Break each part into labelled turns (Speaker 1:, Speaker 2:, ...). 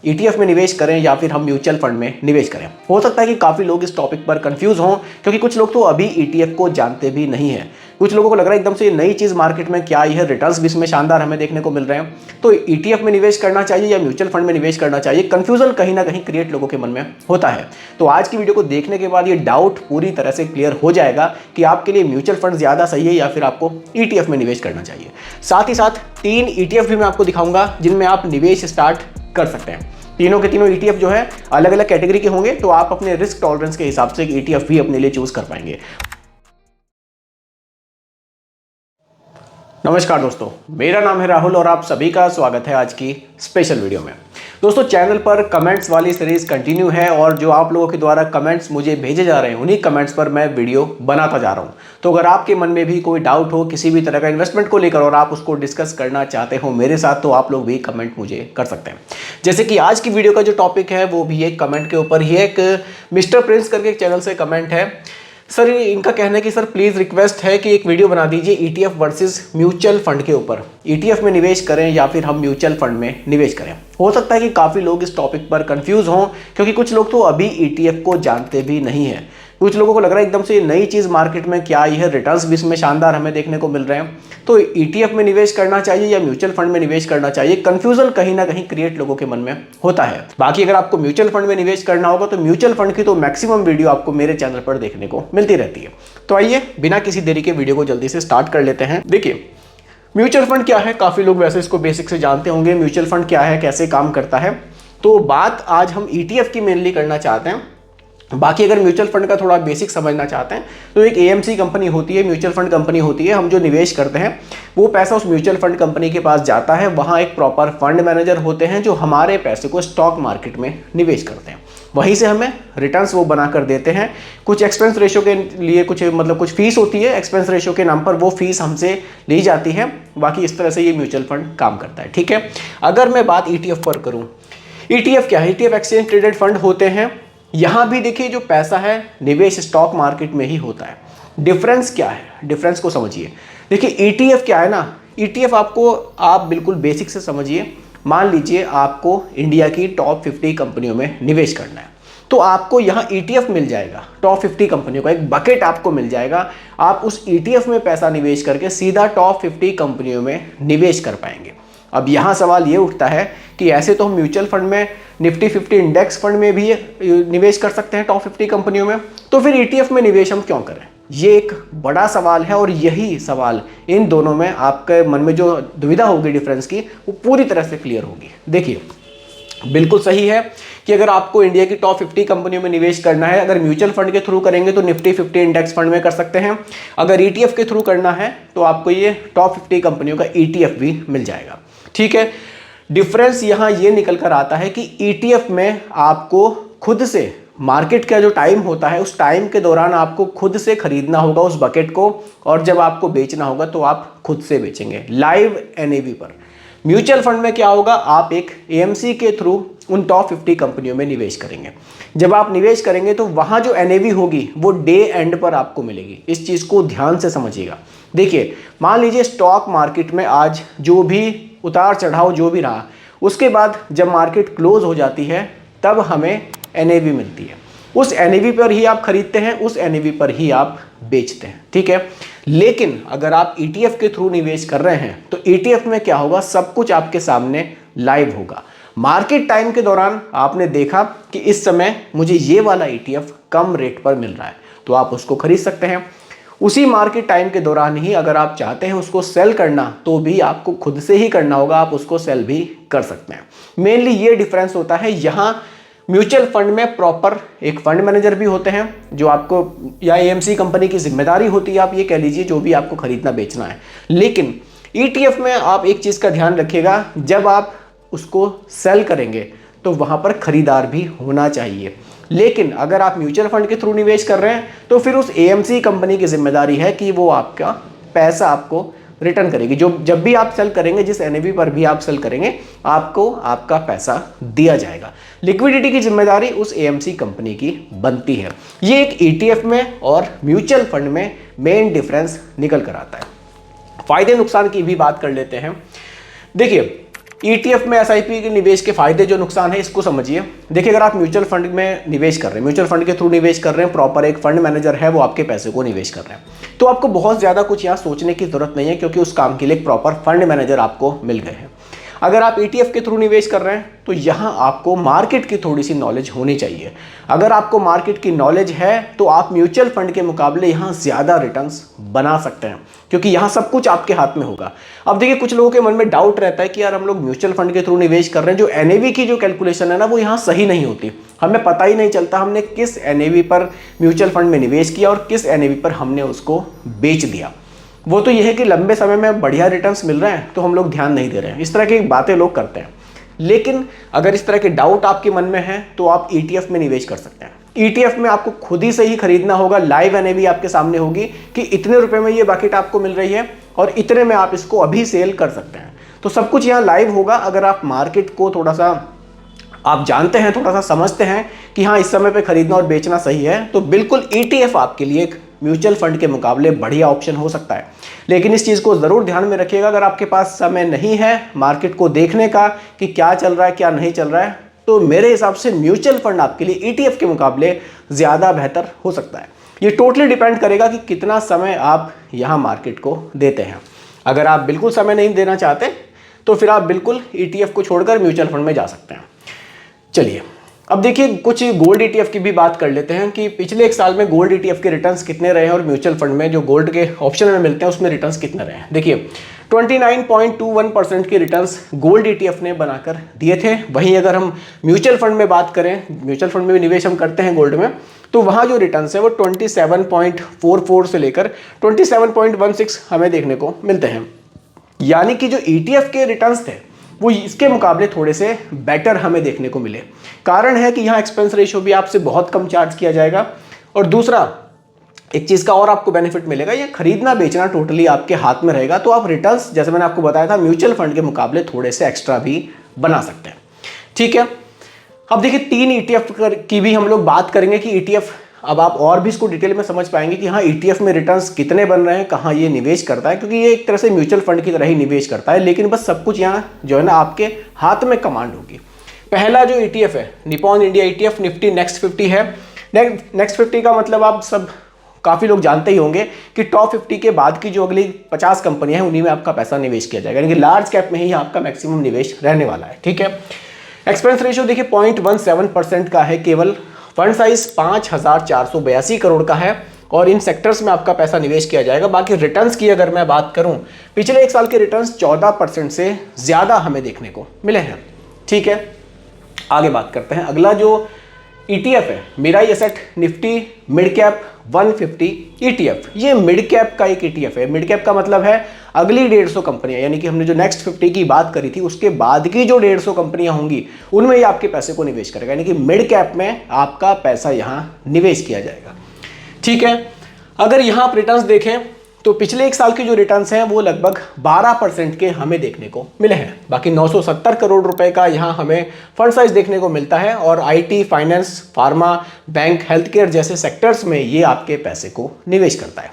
Speaker 1: ETF में निवेश करें या फिर हम म्यूचुअल फंड में निवेश करें। हो सकता है कि काफ़ी लोग इस टॉपिक पर कंफ्यूज हों, क्योंकि कुछ लोग तो अभी ईटीएफ को जानते भी नहीं है। कुछ लोगों को लग रहा है एकदम से ये नई चीज़ मार्केट में क्या आई है, रिटर्न्स भी इसमें शानदार हमें देखने को मिल रहे हैं, तो ईटीएफ में निवेश करना चाहिए या म्यूचुअल फंड में निवेश करना चाहिए। कंफ्यूजन कहीं ना कहीं क्रिएट लोगों के मन में होता है। तो आज की वीडियो को देखने के बाद ये डाउट पूरी तरह से क्लियर हो जाएगा कि आपके लिए म्यूचुअल फंड ज़्यादा सही है या फिर आपको ईटीएफ में निवेश करना चाहिए। साथ ही साथ 3 ईटीएफ भी मैं आपको दिखाऊंगा जिनमें आप निवेश स्टार्ट कर सकते हैं। तीनों के तीनों ईटीएफ जो है अलग अलग कैटेगरी के होंगे, तो आप अपने रिस्क टॉलरेंस के हिसाब से ईटीएफ भी अपने लिए चूज कर पाएंगे। नमस्कार दोस्तों, मेरा नाम है राहुल और आप सभी का स्वागत है आज की स्पेशल वीडियो में। दोस्तों, चैनल पर कमेंट्स वाली सीरीज कंटिन्यू है और जो आप लोगों के द्वारा कमेंट्स मुझे भेजे जा रहे हैं उन्हीं कमेंट्स पर मैं वीडियो बनाता जा रहा हूं। तो अगर आपके मन में भी कोई डाउट हो किसी भी तरह का इन्वेस्टमेंट को लेकर और आप उसको डिस्कस करना चाहते हो मेरे साथ, तो आप लोग भी कमेंट मुझे कर सकते हैं। जैसे कि आज की वीडियो का जो टॉपिक है वो भी एक कमेंट के ऊपर ही, एक मिस्टर प्रिंस करके एक चैनल से कमेंट है। सर, इनका कहना है कि सर प्लीज़ रिक्वेस्ट है कि एक वीडियो बना दीजिए ईटीएफ वर्सेस म्यूचुअल फंड के ऊपर। ईटीएफ में निवेश करें या फिर हम म्यूचुअल फंड में निवेश करें। हो सकता है कि काफ़ी लोग इस टॉपिक पर कंफ्यूज हों, क्योंकि कुछ लोग तो अभी ईटीएफ को जानते भी नहीं है। कुछ लोगों को लग रहा है एकदम से ये नई चीज़ मार्केट में क्या आई है, रिटर्न्स भी इसमें शानदार हमें देखने को मिल रहे हैं, तो ईटीएफ में निवेश करना चाहिए या म्यूचुअल फंड में निवेश करना चाहिए। कंफ्यूजन कहीं ना कहीं क्रिएट लोगों के मन में होता है। बाकी अगर आपको म्यूचुअल फंड में निवेश करना होगा तो म्यूचुअल फंड की तो मैक्सिमम वीडियो आपको मेरे चैनल पर देखने को मिलती रहती है। तो आइए बिना किसी देरी के वीडियो को जल्दी से स्टार्ट कर लेते हैं। देखिए, म्यूचुअल फंड क्या है, काफ़ी लोग वैसे इसको बेसिक से जानते होंगे। म्यूचुअल फंड क्या है, कैसे काम करता है, तो बात आज हम ईटीएफ की मेनली करना चाहते हैं। बाकी अगर म्यूचुअल फंड का थोड़ा बेसिक समझना चाहते हैं तो एक एएमसी कंपनी होती है, म्यूचुअल फंड कंपनी होती है। हम जो निवेश करते हैं वो पैसा उस म्यूचुअल फंड कंपनी के पास जाता है। वहाँ एक प्रॉपर फंड मैनेजर होते हैं जो हमारे पैसे को स्टॉक मार्केट में निवेश करते हैं। वहीं से हमें रिटर्न्स वो बना कर देते हैं। कुछ एक्सपेंस रेशो के लिए कुछ फीस होती है, एक्सपेंस रेशो के नाम पर वो फीस हमसे ली जाती है। बाकी इस तरह से ये म्यूचुअल फंड काम करता है। ठीक है, अगर मैं बात ईटीएफ पर करूँ, ईटीएफ क्या है? ईटीएफ एक्सचेंज ट्रेडेड फंड होते हैं। यहाँ भी देखिए जो पैसा है निवेश स्टॉक मार्केट में ही होता है। डिफरेंस क्या है, डिफरेंस को समझिए। देखिए ईटीएफ क्या है ना, ईटीएफ आपको आप बिल्कुल बेसिक से समझिए। मान लीजिए आपको इंडिया की टॉप 50 कंपनियों में निवेश करना है, तो आपको यहाँ ईटीएफ मिल जाएगा। टॉप 50 कंपनियों का एक बकेट आपको मिल जाएगा। आप उस ईटीएफ में पैसा निवेश करके सीधा टॉप 50 कंपनियों में निवेश कर पाएंगे। अब यहाँ सवाल ये उठता है कि ऐसे तो हम म्यूचुअल फंड में निफ्टी 50 इंडेक्स फंड में भी निवेश कर सकते हैं टॉप 50 कंपनियों में, तो फिर ईटीएफ में निवेश हम क्यों करें? ये एक बड़ा सवाल है और यही सवाल इन दोनों में आपके मन में जो दुविधा होगी डिफरेंस की, वो पूरी तरह से क्लियर होगी। देखिए, बिल्कुल सही है कि अगर आपको इंडिया की टॉप 50 कंपनियों में निवेश करना है, अगर म्यूचुअल फंड के थ्रू करेंगे तो निफ्टी 50 इंडेक्स फंड में कर सकते हैं। अगर ईटीएफ के थ्रू करना है तो आपको ये टॉप 50 कंपनियों का ईटीएफ भी मिल जाएगा। ठीक है, डिफरेंस यहाँ ये निकल कर आता है कि ईटीएफ में आपको खुद से मार्केट का जो टाइम होता है उस टाइम के दौरान आपको खुद से खरीदना होगा उस बकेट को, और जब आपको बेचना होगा तो आप खुद से बेचेंगे लाइव एनएवी पर। म्यूचुअल फंड में क्या होगा, आप एक एएमसी के थ्रू उन टॉप 50 कंपनियों में निवेश करेंगे। जब आप निवेश करेंगे तो वहाँ जो एनएवी होगी वो डे एंड पर आपको मिलेगी। इस चीज़ को ध्यान से समझिएगा। देखिए, मान लीजिए स्टॉक मार्केट में आज जो भी उतार चढ़ाव जो भी रहा, उसके बाद जब मार्केट क्लोज हो जाती है तब हमें एनएवी मिलती है। उस एनएवी पर ही आप खरीदते हैं, उस एनएवी पर ही आप बेचते हैं। ठीक है, लेकिन अगर आप ईटीएफ के थ्रू निवेश कर रहे हैं तो ईटीएफ में क्या होगा, सब कुछ आपके सामने लाइव होगा। मार्केट टाइम के दौरान आपने देखा कि इस समय मुझे ये वाला ईटीएफ कम रेट पर मिल रहा है, तो आप उसको खरीद सकते हैं। उसी मार्केट टाइम के दौरान ही अगर आप चाहते हैं उसको सेल करना तो भी आपको खुद से ही करना होगा, आप उसको सेल भी कर सकते हैं। मेनली ये डिफरेंस होता है। यहाँ म्यूचुअल फंड में प्रॉपर एक फंड मैनेजर भी होते हैं जो आपको, या एएमसी कंपनी की जिम्मेदारी होती है, आप ये कह लीजिए, जो भी आपको खरीदना बेचना है। लेकिन ईटीएफ में आप एक चीज़ का ध्यान रखिएगा, जब आप उसको सेल करेंगे तो वहाँ पर खरीदार भी होना चाहिए। लेकिन अगर आप म्यूचुअल फंड के थ्रू निवेश कर रहे हैं तो फिर उस एएमसी कंपनी की जिम्मेदारी है कि वो आपका पैसा आपको रिटर्न करेगी। जब भी आप सेल करेंगे, जिस एनएवी पर भी आप सेल करेंगे, आपको आपका पैसा दिया जाएगा। लिक्विडिटी की जिम्मेदारी उस एएमसी कंपनी की बनती है। ये एक ईटीएफ में और म्यूचुअल फंड में मेन डिफरेंस निकल कर आता है। फायदे नुकसान की भी बात कर लेते हैं। देखिए, ETF में SIP के निवेश के फायदे जो नुकसान है इसको समझिए। देखिए, अगर आप म्यूचुअल फंड में निवेश कर रहे हैं, म्यूचुअल फंड के थ्रू निवेश कर रहे हैं, प्रॉपर एक फंड मैनेजर है वो आपके पैसे को निवेश कर रहे हैं, तो आपको बहुत ज़्यादा कुछ यहाँ सोचने की जरूरत नहीं है, क्योंकि उस काम के लिए एक प्रॉपर फंड मैनेजर आपको मिल गए हैं। अगर आप ETF के थ्रू निवेश कर रहे हैं तो यहाँ आपको मार्केट की थोड़ी सी नॉलेज होनी चाहिए। अगर आपको मार्केट की नॉलेज है तो आप म्यूचुअल फंड के मुकाबले यहाँ ज़्यादा रिटर्न्स बना सकते हैं, क्योंकि यहाँ सब कुछ आपके हाथ में होगा। अब देखिए, कुछ लोगों के मन में डाउट रहता है कि यार हम लोग म्यूचुअल फंड के थ्रू निवेश कर रहे हैं, जो NAV की जो कैलकुलेशन है ना वो यहाँ सही नहीं होती, हमें पता ही नहीं चलता हमने किस NAV पर म्यूचुअल फंड में निवेश किया और किस NAV पर हमने उसको बेच दिया। वो तो ये है कि लंबे समय में बढ़िया रिटर्न्स मिल रहे हैं तो हम लोग ध्यान नहीं दे रहे हैं, इस तरह की बातें लोग करते हैं। लेकिन अगर इस तरह के डाउट आपके मन में है तो आप ETF में निवेश कर सकते हैं। ETF में आपको खुद ही से ही खरीदना होगा, लाइव NAV आपके सामने होगी कि इतने रुपए में ये बकेट आपको मिल रही है और इतने में आप इसको अभी सेल कर सकते हैं। तो सब कुछ यहाँ लाइव होगा। अगर आप मार्केट को थोड़ा सा आप जानते हैं, थोड़ा सा समझते हैं कि हाँ इस समय पे खरीदना और बेचना सही है, तो बिल्कुल ETF आपके लिए एक म्यूचुअल फंड के मुकाबले बढ़िया ऑप्शन हो सकता है। लेकिन इस चीज़ को ज़रूर ध्यान में रखिएगा, अगर आपके पास समय नहीं है मार्केट को देखने का कि क्या चल रहा है क्या नहीं चल रहा है, तो मेरे हिसाब से म्यूचुअल फंड आपके लिए ETF के मुकाबले ज़्यादा बेहतर हो सकता है। ये टोटली डिपेंड करेगा कि कितना समय आप यहाँ मार्केट को देते हैं। अगर आप बिल्कुल समय नहीं देना चाहते तो फिर आप बिल्कुल ETF को छोड़कर म्यूचुअल फंड में जा सकते हैं। चलिए, अब देखिए कुछ गोल्ड ETF की भी बात कर लेते हैं कि पिछले एक साल में गोल्ड ETF के रिटर्न्स कितने रहे हैं और म्यूचुअल फंड में जो गोल्ड के ऑप्शन में मिलते हैं उसमें रिटर्न्स कितने रहे हैं। देखिए 29.21% के रिटर्न्स गोल्ड ETF ने बनाकर दिए थे। वहीं अगर हम म्यूचुअल फंड में बात करें, म्यूचुअल फंड में भी निवेश हम करते हैं गोल्ड में, तो वहाँ जो रिटर्न्स है वो 27.44 से लेकर 27.16 हमें देखने को मिलते हैं। यानी कि जो ETF के रिटर्न्स थे वो इसके मुकाबले थोड़े से बेटर हमें देखने को मिले। कारण है कि यहाँ एक्सपेंस रेशियो भी आपसे बहुत कम चार्ज किया जाएगा, और दूसरा एक चीज़ का और आपको बेनिफिट मिलेगा, ये खरीदना बेचना टोटली आपके हाथ में रहेगा। तो आप रिटर्न्स जैसे मैंने आपको बताया था म्यूचुअल फंड के मुकाबले थोड़े से एक्स्ट्रा भी बना सकते हैं। ठीक है, अब देखिए 3 ETF की भी हम लोग बात करेंगे कि ETF, अब आप और भी इसको डिटेल में समझ पाएंगे कि हाँ ETF में रिटर्न्स कितने बन रहे हैं, कहाँ ये निवेश करता है, क्योंकि ये एक तरह से म्यूचुअल फंड की तरह ही निवेश करता है, लेकिन बस सब कुछ यहाँ जो है ना आपके हाथ में कमांड होगी। पहला जो ETF है Nippon India ETF Nifty next 50 है। नेक्स्ट 50 का मतलब आप सब काफ़ी लोग जानते ही होंगे कि टॉप 50 के बाद की जो अगली 50 कंपनियां हैं उन्हीं में आपका पैसा निवेश किया जाएगा, यानी कि लार्ज कैप में ही आपका मैक्सिमम निवेश रहने वाला है। ठीक है, एक्सपेंस रेशियो देखिए 0.17% का है केवल। फंड साइज 5,482 करोड़ का है और इन सेक्टर्स में आपका पैसा निवेश किया जाएगा। बाकी रिटर्न्स की अगर मैं बात करूं, पिछले एक साल के रिटर्न्स 14% से ज़्यादा हमें देखने को मिले हैं। ठीक है, आगे बात करते हैं। अगला जो ETF है Mirae asset Nifty mid cap 150 ETF। ये मिड कैप का एक ETF है। मिड कैप का मतलब है अगली 150 कंपनियां, यानी कि हमने जो नेक्स्ट 50 की बात करी थी उसके बाद की जो 150 कंपनियां होंगी उनमें ये आपके पैसे को निवेश करेगा, यानी कि मिड कैप में आपका पैसा यहाँ निवेश किया जाएगा। ठीक है, अगर यहाँ आप रिटर्न्स देखें तो पिछले एक साल के जो रिटर्न्स हैं वो लगभग 12% के हमें देखने को मिले हैं। बाकी 970 करोड़ रुपए का यहाँ हमें फंड साइज देखने को मिलता है और IT, finance, pharma, bank, health care जैसे सेक्टर्स में ये आपके पैसे को निवेश करता है।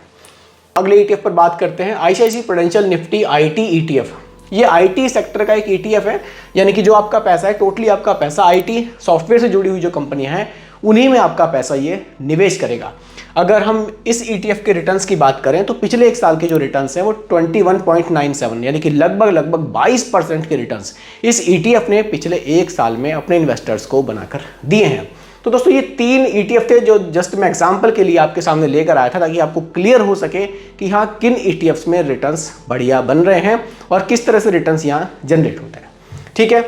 Speaker 1: अगले ETF पर बात करते हैं, ICICI prudential Nifty IT ETF। ये IT सेक्टर का एक ETF है, यानी कि जो आपका पैसा है टोटली आपका पैसा IT सॉफ्टवेयर से जुड़ी हुई जो कंपनियां हैं उन्हीं में आपका पैसा ये निवेश करेगा। अगर हम इस ETF के रिटर्न्स की बात करें तो पिछले एक साल के जो रिटर्न्स हैं वो 21.97 यानी कि लगभग 22% के रिटर्न्स इस ETF ने पिछले एक साल में अपने इन्वेस्टर्स को बनाकर दिए हैं। तो दोस्तों ये 3 ETF थे जो जस्ट मैं एग्जांपल के लिए आपके सामने लेकर आया था, ताकि आपको क्लियर हो सके कि हाँ किन ETFs में रिटर्न्स बढ़िया बन रहे हैं और किस तरह से रिटर्न्स यहाँ जनरेट होते हैं। ठीक है,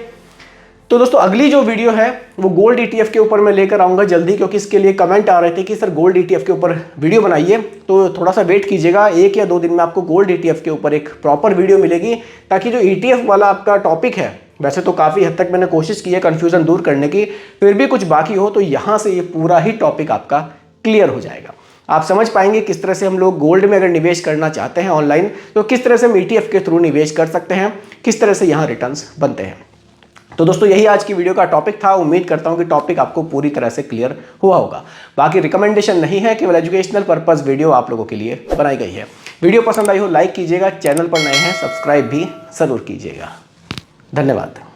Speaker 1: तो दोस्तों अगली जो वीडियो है वो गोल्ड ETF के ऊपर मैं लेकर आऊँगा जल्दी, क्योंकि इसके लिए कमेंट आ रहे थे कि सर गोल्ड ETF के ऊपर वीडियो बनाइए, तो थोड़ा सा वेट कीजिएगा। 1 या 2 दिन में आपको गोल्ड ETF के ऊपर एक प्रॉपर वीडियो मिलेगी, ताकि जो ETF वाला आपका टॉपिक है, वैसे तो काफ़ी हद तक मैंने कोशिश की है कन्फ्यूज़न दूर करने की, फिर भी कुछ बाकी हो तो यहाँ से ये पूरा ही टॉपिक आपका क्लियर हो जाएगा। आप समझ पाएंगे किस तरह से हम लोग गोल्ड में अगर निवेश करना चाहते हैं ऑनलाइन तो किस तरह से हम ETF के थ्रू निवेश कर सकते हैं, किस तरह से यहाँ रिटर्न्स बनते हैं। तो दोस्तों यही आज की वीडियो का टॉपिक था। उम्मीद करता हूं कि टॉपिक आपको पूरी तरह से क्लियर हुआ होगा। बाकी रिकमेंडेशन नहीं है, केवल एजुकेशनल पर्पस वीडियो आप लोगों के लिए बनाई गई है। वीडियो पसंद आई हो लाइक कीजिएगा, चैनल पर नए हैं सब्सक्राइब भी जरूर कीजिएगा। धन्यवाद।